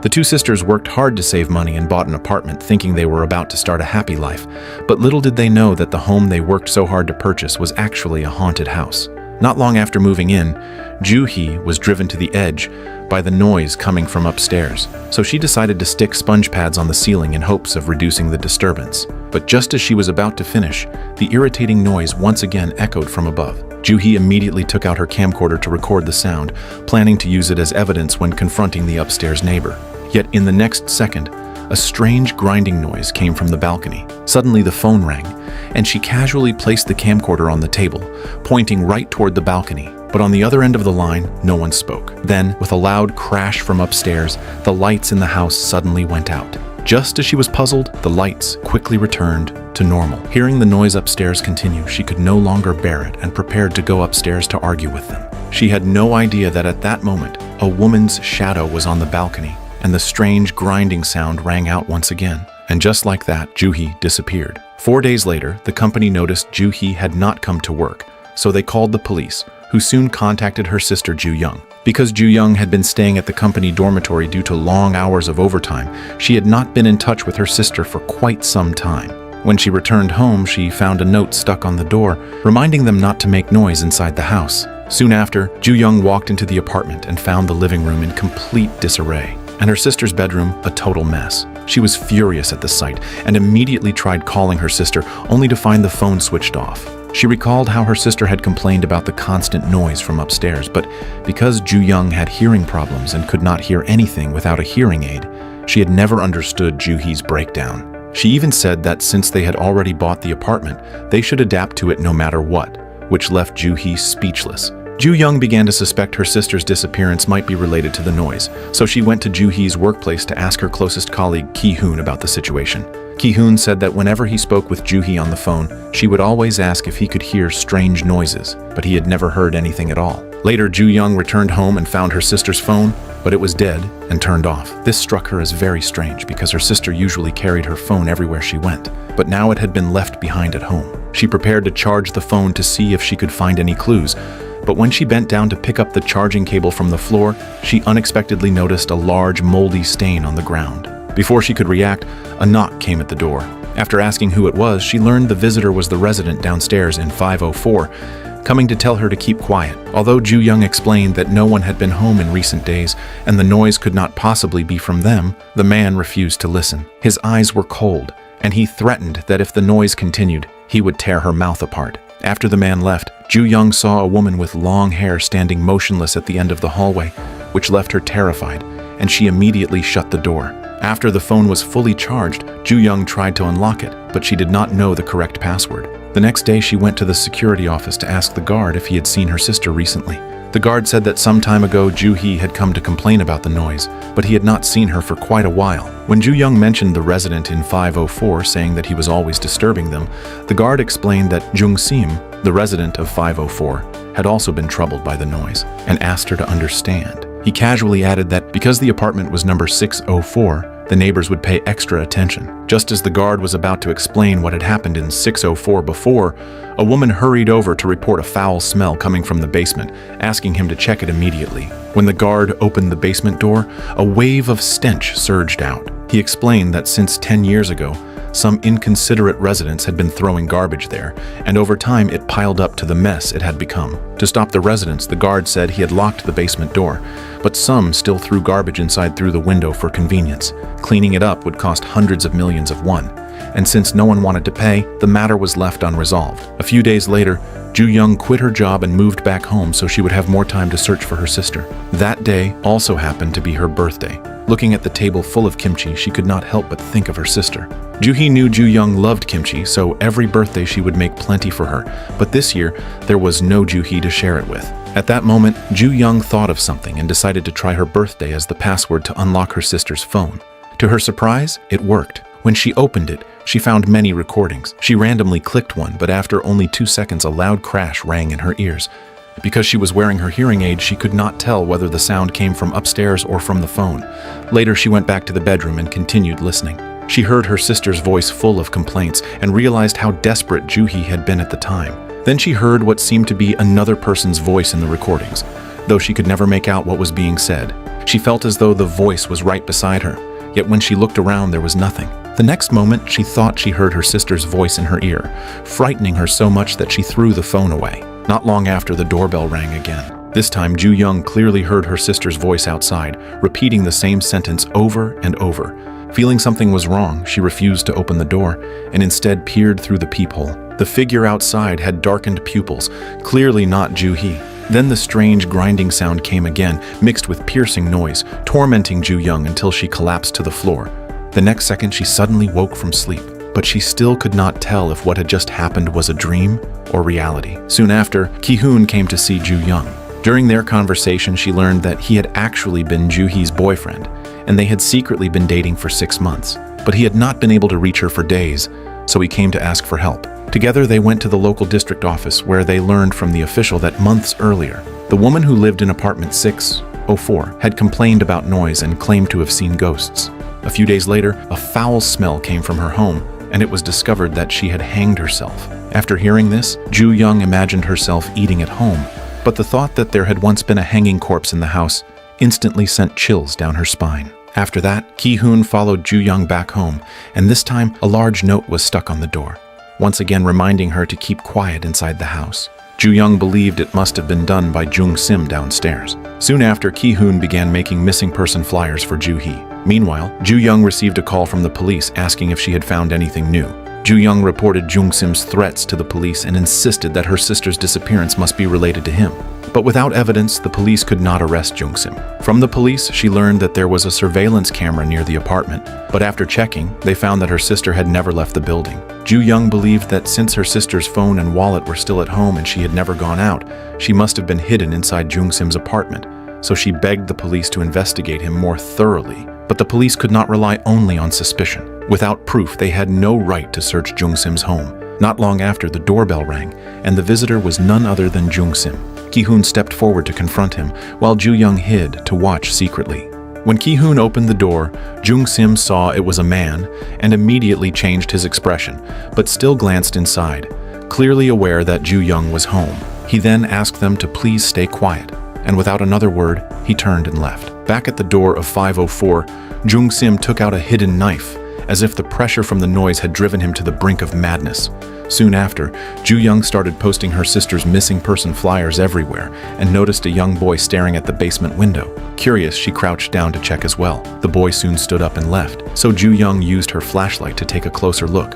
The two sisters worked hard to save money and bought an apartment thinking they were about to start a happy life, but little did they know that the home they worked so hard to purchase was actually a haunted house. Not long after moving in, Joo-hee was driven to the edge by the noise coming from upstairs, so she decided to stick sponge pads on the ceiling in hopes of reducing the disturbance. But just as she was about to finish, the irritating noise once again echoed from above. Joo-hee immediately took out her camcorder to record the sound, planning to use it as evidence when confronting the upstairs neighbor. Yet in the next second, a strange grinding noise came from the balcony. Suddenly the phone rang, and she casually placed the camcorder on the table, pointing right toward the balcony. But on the other end of the line, no one spoke. Then, with a loud crash from upstairs, the lights in the house suddenly went out. Just as she was puzzled, the lights quickly returned to normal. Hearing the noise upstairs continue, she could no longer bear it and prepared to go upstairs to argue with them. She had no idea that at that moment, a woman's shadow was on the balcony, and the strange grinding sound rang out once again. And just like that, Joo-hee disappeared. 4 days later, the company noticed Joo-hee had not come to work, so they called the police, who soon contacted her sister Joo-young. Because Joo-young had been staying at the company dormitory due to long hours of overtime, she had not been in touch with her sister for quite some time. When she returned home, she found a note stuck on the door, reminding them not to make noise inside the house. Soon after, Joo-young walked into the apartment and found the living room in complete disarray, and her sister's bedroom a total mess. She was furious at the sight and immediately tried calling her sister, only to find the phone switched off. She recalled how her sister had complained about the constant noise from upstairs, but because Joo-young had hearing problems and could not hear anything without a hearing aid, she had never understood Joo-hee's breakdown. She even said that since they had already bought the apartment, they should adapt to it no matter what, which left Joo-hee speechless. Joo-young began to suspect her sister's disappearance might be related to the noise, so she went to Joo-hee's workplace to ask her closest colleague Ki-hoon about the situation. Ki-hoon said that whenever he spoke with Joo-hee on the phone, she would always ask if he could hear strange noises, but he had never heard anything at all. Later, Joo-young returned home and found her sister's phone, but it was dead and turned off. This struck her as very strange because her sister usually carried her phone everywhere she went, but now it had been left behind at home. She prepared to charge the phone to see if she could find any clues, but when she bent down to pick up the charging cable from the floor, she unexpectedly noticed a large moldy stain on the ground. Before she could react, a knock came at the door. After asking who it was, she learned the visitor was the resident downstairs in 504, coming to tell her to keep quiet. Although Joo-young explained that no one had been home in recent days and the noise could not possibly be from them, the man refused to listen. His eyes were cold, and he threatened that if the noise continued, he would tear her mouth apart. After the man left, Joo-young saw a woman with long hair standing motionless at the end of the hallway, which left her terrified, and she immediately shut the door. After the phone was fully charged, Joo-young tried to unlock it, but she did not know the correct password. The next day, she went to the security office to ask the guard if he had seen her sister recently. The guard said that some time ago Joo-hee had come to complain about the noise, but he had not seen her for quite a while. When Joo-young mentioned the resident in 504 saying that he was always disturbing them, the guard explained that Jung-sim, the resident of 504, had also been troubled by the noise, and asked her to understand. He casually added that because the apartment was number 604, the neighbors would pay extra attention. Just as the guard was about to explain what had happened in 604 before, a woman hurried over to report a foul smell coming from the basement, asking him to check it immediately. When the guard opened the basement door, a wave of stench surged out. He explained that since 10 years ago, some inconsiderate residents had been throwing garbage there, and over time it piled up to the mess it had become. To stop the residents, the guard said he had locked the basement door, but some still threw garbage inside through the window for convenience. Cleaning it up would cost hundreds of millions of won, and since no one wanted to pay, the matter was left unresolved. A few days later, Joo-young quit her job and moved back home so she would have more time to search for her sister. That day also happened to be her birthday. Looking at the table full of kimchi, she could not help but think of her sister. Joo-hee knew Joo-young loved kimchi, so every birthday she would make plenty for her, but this year, there was no Joo-hee to share it with. At that moment, Joo-young thought of something and decided to try her birthday as the password to unlock her sister's phone. To her surprise, it worked. When she opened it, she found many recordings. She randomly clicked one, but after only 2 seconds, a loud crash rang in her ears. Because she was wearing her hearing aid, she could not tell whether the sound came from upstairs or from the phone. Later, she went back to the bedroom and continued listening. She heard her sister's voice full of complaints and realized how desperate Joo-hee had been at the time. Then she heard what seemed to be another person's voice in the recordings, though she could never make out what was being said. She felt as though the voice was right beside her, yet when she looked around there was nothing. The next moment, she thought she heard her sister's voice in her ear, frightening her so much that she threw the phone away. Not long after, the doorbell rang again. This time, Ju Young clearly heard her sister's voice outside, repeating the same sentence over and over. Feeling something was wrong, she refused to open the door and instead peered through the peephole. The figure outside had darkened pupils, clearly not Ju Hee. Then the strange grinding sound came again, mixed with piercing noise, tormenting Ju Young until she collapsed to the floor. The next second, she suddenly woke from sleep, but she still could not tell if what had just happened was a dream or reality. Soon after, Ki-hoon came to see Ju Young. During their conversation, she learned that he had actually been Ju Hee's boyfriend, and they had secretly been dating for 6 months. But he had not been able to reach her for days, so he came to ask for help. Together, they went to the local district office, where they learned from the official that months earlier, the woman who lived in apartment 604 had complained about noise and claimed to have seen ghosts. A few days later, a foul smell came from her home, and it was discovered that she had hanged herself. After hearing this, Ju Young imagined herself eating at home, but the thought that there had once been a hanging corpse in the house instantly sent chills down her spine. After that, Ki-hoon followed Ju Young back home, and this time a large note was stuck on the door, once again reminding her to keep quiet inside the house. Ju Young believed it must have been done by Jung Sim downstairs. Soon after, Ki-hoon began making missing person flyers for Ju Hee. Meanwhile, Ju Young received a call from the police asking if she had found anything new. Ju Young reported Jung Sim's threats to the police and insisted that her sister's disappearance must be related to him. But without evidence, the police could not arrest Jung Sim. From the police, she learned that there was a surveillance camera near the apartment, but after checking, they found that her sister had never left the building. Ju Young believed that since her sister's phone and wallet were still at home and she had never gone out, she must have been hidden inside Jung Sim's apartment, so she begged the police to investigate him more thoroughly. But the police could not rely only on suspicion. Without proof, they had no right to search Jung Sim's home. Not long after, the doorbell rang, and the visitor was none other than Jung Sim. Ki-hoon stepped forward to confront him, while Ju Young hid to watch secretly. When Ki-hoon opened the door, Jung Sim saw it was a man and immediately changed his expression, but still glanced inside, clearly aware that Ju Young was home. He then asked them to please stay quiet, and without another word, he turned and left. Back at the door of 504, Jung Sim took out a hidden knife, as if the pressure from the noise had driven him to the brink of madness. Soon after, Ju Young started posting her sister's missing person flyers everywhere and noticed a young boy staring at the basement window. Curious, she crouched down to check as well. The boy soon stood up and left, so Ju Young used her flashlight to take a closer look.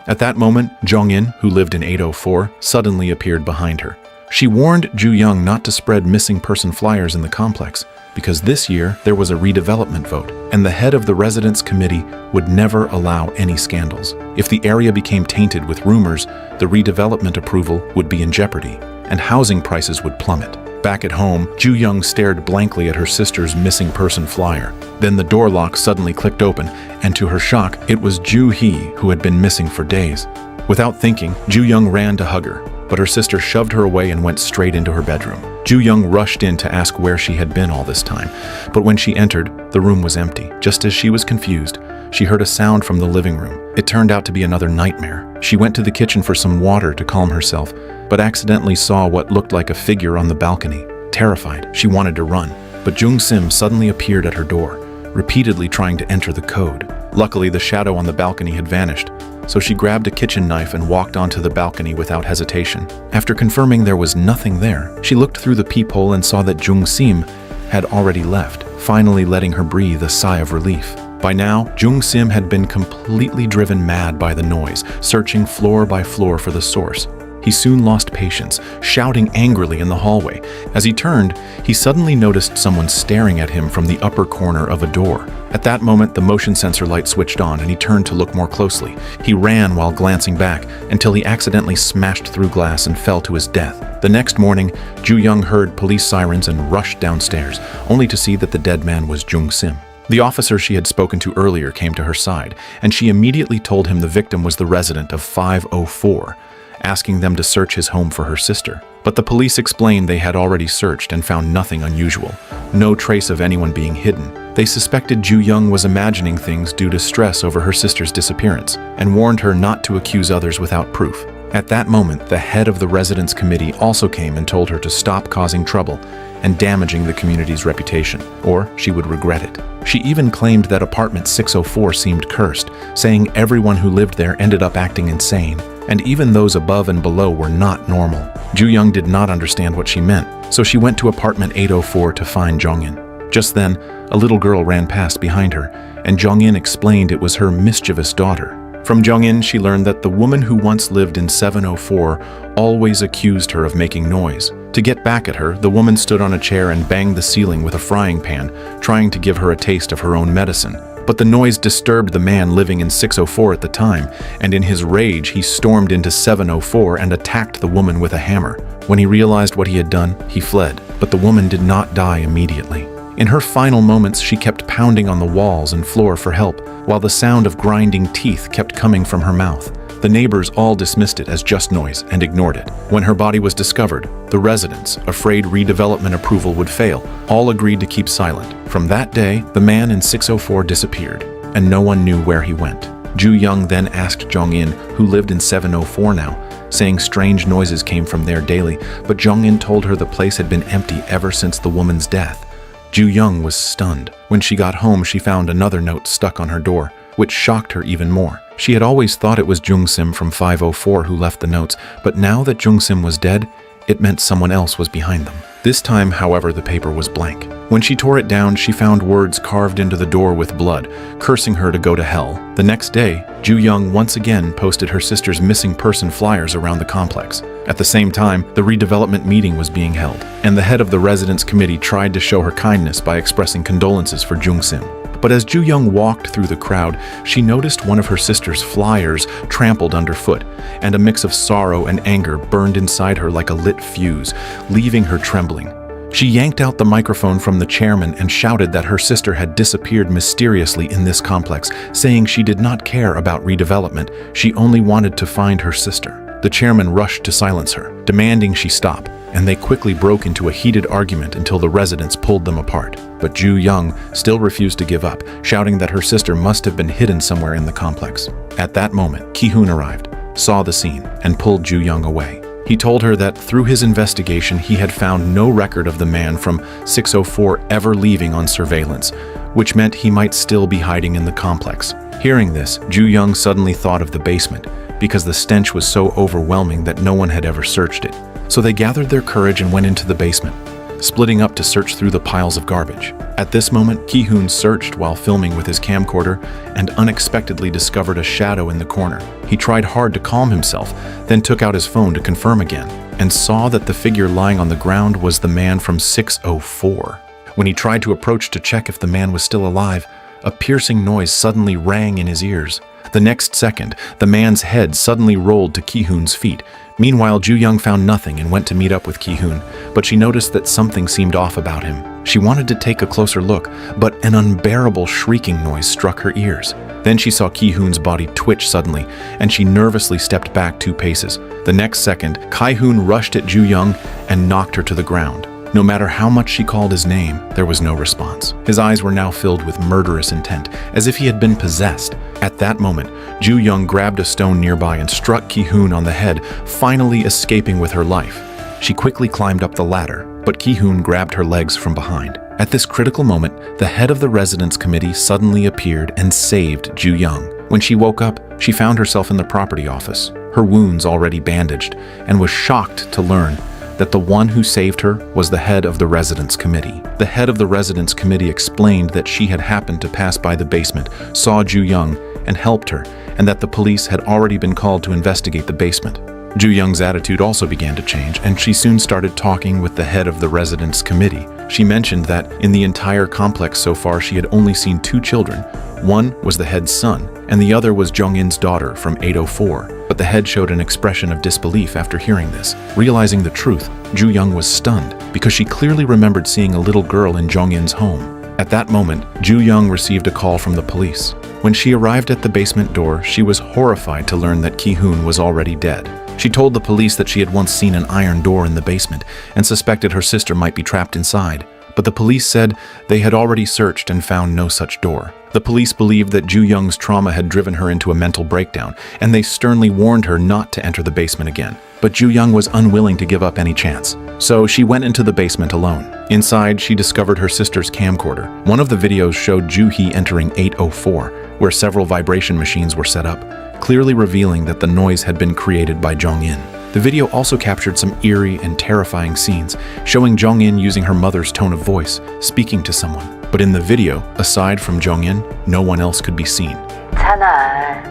At that moment, Jong-in, who lived in 804, suddenly appeared behind her. She warned Ju Young not to spread missing person flyers in the complex, because this year there was a redevelopment vote, and the head of the residence committee would never allow any scandals. If the area became tainted with rumors, the redevelopment approval would be in jeopardy, and housing prices would plummet. Back at home, Ju Young stared blankly at her sister's missing person flyer. Then the door lock suddenly clicked open, and to her shock, it was Ju Hee who had been missing for days. Without thinking, Ju Young ran to hug her, but her sister shoved her away and went straight into her bedroom. Ju Young rushed in to ask where she had been all this time, but when she entered, the room was empty. Just as she was confused, she heard a sound from the living room. It turned out to be another nightmare. She went to the kitchen for some water to calm herself, but accidentally saw what looked like a figure on the balcony. Terrified, she wanted to run, but Jung Sim suddenly appeared at her door, repeatedly trying to enter the code. Luckily, the shadow on the balcony had vanished, so she grabbed a kitchen knife and walked onto the balcony without hesitation. After confirming there was nothing there, she looked through the peephole and saw that Jung Sim had already left, finally letting her breathe a sigh of relief. By now, Jung Sim had been completely driven mad by the noise, searching floor by floor for the source. He soon lost patience, shouting angrily in the hallway. As he turned, he suddenly noticed someone staring at him from the upper corner of a door. At that moment, the motion sensor light switched on and he turned to look more closely. He ran while glancing back until he accidentally smashed through glass and fell to his death. The next morning, Ju Young heard police sirens and rushed downstairs, only to see that the dead man was Jung Sim. The officer she had spoken to earlier came to her side, and she immediately told him the victim was the resident of 504, asking them to search his home for her sister. But the police explained they had already searched and found nothing unusual, no trace of anyone being hidden. They suspected Ju Young was imagining things due to stress over her sister's disappearance and warned her not to accuse others without proof. At that moment, the head of the residence committee also came and told her to stop causing trouble and damaging the community's reputation, or she would regret it. She even claimed that apartment 604 seemed cursed, saying everyone who lived there ended up acting insane, and even those above and below were not normal. Ju Young did not understand what she meant, so she went to apartment 804 to find Jong-in. Just then, a little girl ran past behind her, and Jong-in explained it was her mischievous daughter. From Jong-in, she learned that the woman who once lived in 704 always accused her of making noise. To get back at her, the woman stood on a chair and banged the ceiling with a frying pan, trying to give her a taste of her own medicine. But the noise disturbed the man living in 604 at the time, and in his rage, he stormed into 704 and attacked the woman with a hammer. When he realized what he had done, he fled, but the woman did not die immediately. In her final moments, she kept pounding on the walls and floor for help, while the sound of grinding teeth kept coming from her mouth. The neighbors all dismissed it as just noise and ignored it. When her body was discovered, the residents, afraid redevelopment approval would fail, all agreed to keep silent. From that day, the man in 604 disappeared, and no one knew where he went. Ju Young then asked Jong-in, who lived in 704 now, saying strange noises came from there daily, but Jong-in told her the place had been empty ever since the woman's death. Ju Young was stunned. When she got home, she found another note stuck on her door, which shocked her even more. She had always thought it was Jung Sim from 504 who left the notes, but now that Jung Sim was dead, it meant someone else was behind them. This time, however, the paper was blank. When she tore it down, she found words carved into the door with blood, cursing her to go to hell. The next day, Ju Young once again posted her sister's missing person flyers around the complex. At the same time, the redevelopment meeting was being held, and the head of the residence committee tried to show her kindness by expressing condolences for Jung Sim. But as Ju Young walked through the crowd, she noticed one of her sister's flyers trampled underfoot, and a mix of sorrow and anger burned inside her like a lit fuse, leaving her trembling. She yanked out the microphone from the chairman and shouted that her sister had disappeared mysteriously in this complex, saying she did not care about redevelopment, she only wanted to find her sister. The chairman rushed to silence her, demanding she stop, and they quickly broke into a heated argument until the residents pulled them apart. But Ju Young still refused to give up, shouting that her sister must have been hidden somewhere in the complex. At that moment, Ki-hoon arrived, saw the scene, and pulled Ju Young away. He told her that through his investigation, he had found no record of the man from 604 ever leaving on surveillance, which meant he might still be hiding in the complex. Hearing this, Ju Young suddenly thought of the basement, because the stench was so overwhelming that no one had ever searched it. So they gathered their courage and went into the basement, splitting up to search through the piles of garbage. At this moment, Ki-hoon searched while filming with his camcorder and unexpectedly discovered a shadow in the corner. He tried hard to calm himself, then took out his phone to confirm again, and saw that the figure lying on the ground was the man from 604. When he tried to approach to check if the man was still alive, a piercing noise suddenly rang in his ears. The next second, the man's head suddenly rolled to Ki-hoon's feet. Meanwhile, Ju Young found nothing and went to meet up with Ki-hoon, but she noticed that something seemed off about him. She wanted to take a closer look, but an unbearable shrieking noise struck her ears. Then she saw Ki-hoon's body twitch suddenly, and she nervously stepped back 2 paces. The next second, Ki-hoon rushed at Ju Young and knocked her to the ground. No matter how much she called his name, there was no response. His eyes were now filled with murderous intent, as if he had been possessed. At that moment, Ju Young grabbed a stone nearby and struck Ki-hoon on the head, finally escaping with her life. She quickly climbed up the ladder, but Ki-hoon grabbed her legs from behind. At this critical moment, the head of the residence committee suddenly appeared and saved Ju Young. When she woke up, she found herself in the property office, her wounds already bandaged, and was shocked to learn that the one who saved her was the head of the residence committee. The head of the residence committee explained that she had happened to pass by the basement, saw Ju Young, and helped her, and that the police had already been called to investigate the basement. Ju Young's attitude also began to change, and she soon started talking with the head of the residence committee. She mentioned that in the entire complex so far she had only seen 2 children. One was the head's son, and the other was Jong-in's daughter from 804. But the head showed an expression of disbelief after hearing this. Realizing the truth, Ju Young was stunned because she clearly remembered seeing a little girl in Jong-in's home. At that moment, Ju Young received a call from the police. When she arrived at the basement door, she was horrified to learn that Ki-hoon was already dead. She told the police that she had once seen an iron door in the basement and suspected her sister might be trapped inside. but the police said they had already searched and found no such door. The police believed that Ju Young's trauma had driven her into a mental breakdown, and they sternly warned her not to enter the basement again. But Ju Young was unwilling to give up any chance. So she went into the basement alone. Inside, she discovered her sister's camcorder. One of the videos showed Ju Hee entering 804, where several vibration machines were set up, clearly revealing that the noise had been created by Jong-in. The video also captured some eerie and terrifying scenes, showing Jong-in using her mother's tone of voice, speaking to someone. But in the video, aside from Jong-in, no one else could be seen. 있잖아.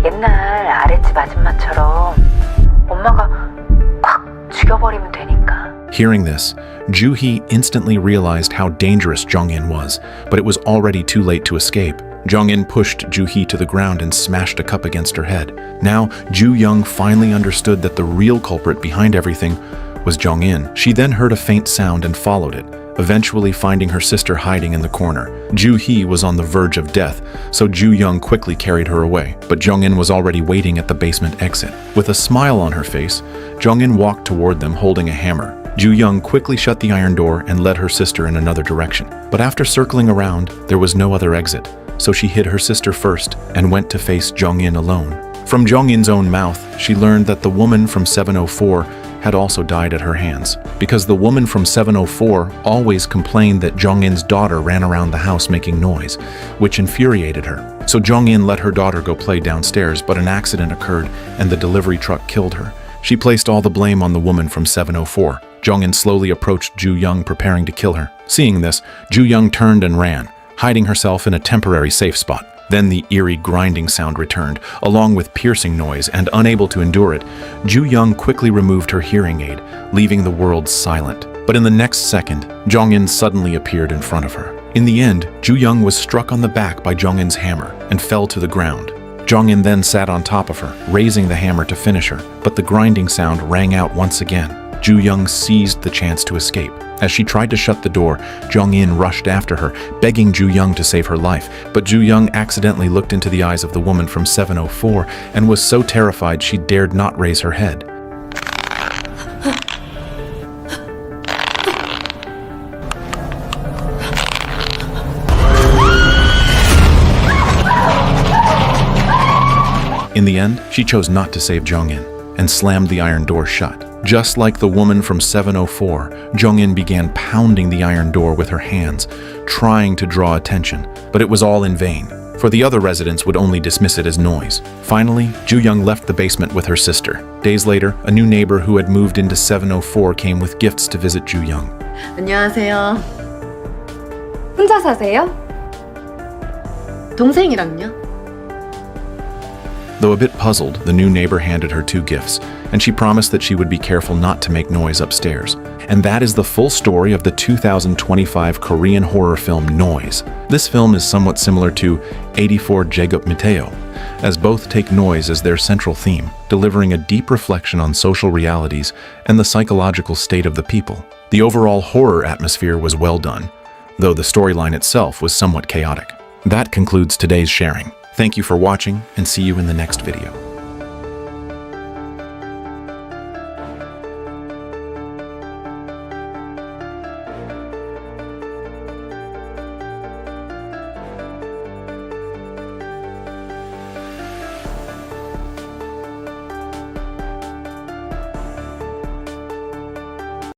옛날 아랫집 아줌마처럼 엄마가 콱 죽여버리면 되니까. Hearing this, Ju Hee instantly realized how dangerous Jong-in was, but it was already too late to escape. Jong-in pushed Ju Hee to the ground and smashed a cup against her head. Now, Ju Young finally understood that the real culprit behind everything was Jong-in. She then heard a faint sound and followed it, eventually finding her sister hiding in the corner. Ju Hee was on the verge of death, so Ju Young quickly carried her away, but Jong-in was already waiting at the basement exit. With a smile on her face, Jong-in walked toward them holding a hammer. Ju Young quickly shut the iron door and led her sister in another direction. But after circling around, there was no other exit, so she hid her sister first and went to face Jong-in alone. From Jong-in's own mouth, she learned that the woman from 704 had also died at her hands, because the woman from 704 always complained that Jong-in's daughter ran around the house making noise, which infuriated her. So Jong-in let her daughter go play downstairs, but an accident occurred and the delivery truck killed her. She placed all the blame on the woman from 704. Jong-in slowly approached Ju Young, preparing to kill her. Seeing this, Ju Young turned and ran, hiding herself in a temporary safe spot. Then the eerie grinding sound returned, along with piercing noise, and unable to endure it, Ju Young quickly removed her hearing aid, leaving the world silent. But in the next second, Jong-in suddenly appeared in front of her. In the end, Ju Young was struck on the back by Jong-in's hammer and fell to the ground. Jong-in then sat on top of her, raising the hammer to finish her, but the grinding sound rang out once again. Ju Young seized the chance to escape. As she tried to shut the door, Jong-in rushed after her, begging Ju Young to save her life. But Ju Young accidentally looked into the eyes of the woman from 704 and was so terrified she dared not raise her head. In the end, she chose not to save Jong-in and slammed the iron door shut. Just like the woman from 704, Jong-in began pounding the iron door with her hands, trying to draw attention, but it was all in vain, for the other residents would only dismiss it as noise. Finally, Ju Young left the basement with her sister. Days later, a new neighbor who had moved into 704 came with gifts to visit Ju Young. 안녕하세요. 혼자 사세요? 동생이랑요? Though a bit puzzled, the new neighbor handed her 2 gifts, and she promised that she would be careful not to make noise upstairs. And that is the full story of the 2025 Korean horror film Noise. This film is somewhat similar to 84 Jegup Mateo, as both take noise as their central theme, delivering a deep reflection on social realities and the psychological state of the people. The overall horror atmosphere was well done, though the storyline itself was somewhat chaotic. That concludes today's sharing. Thank you for watching, and see you in the next video.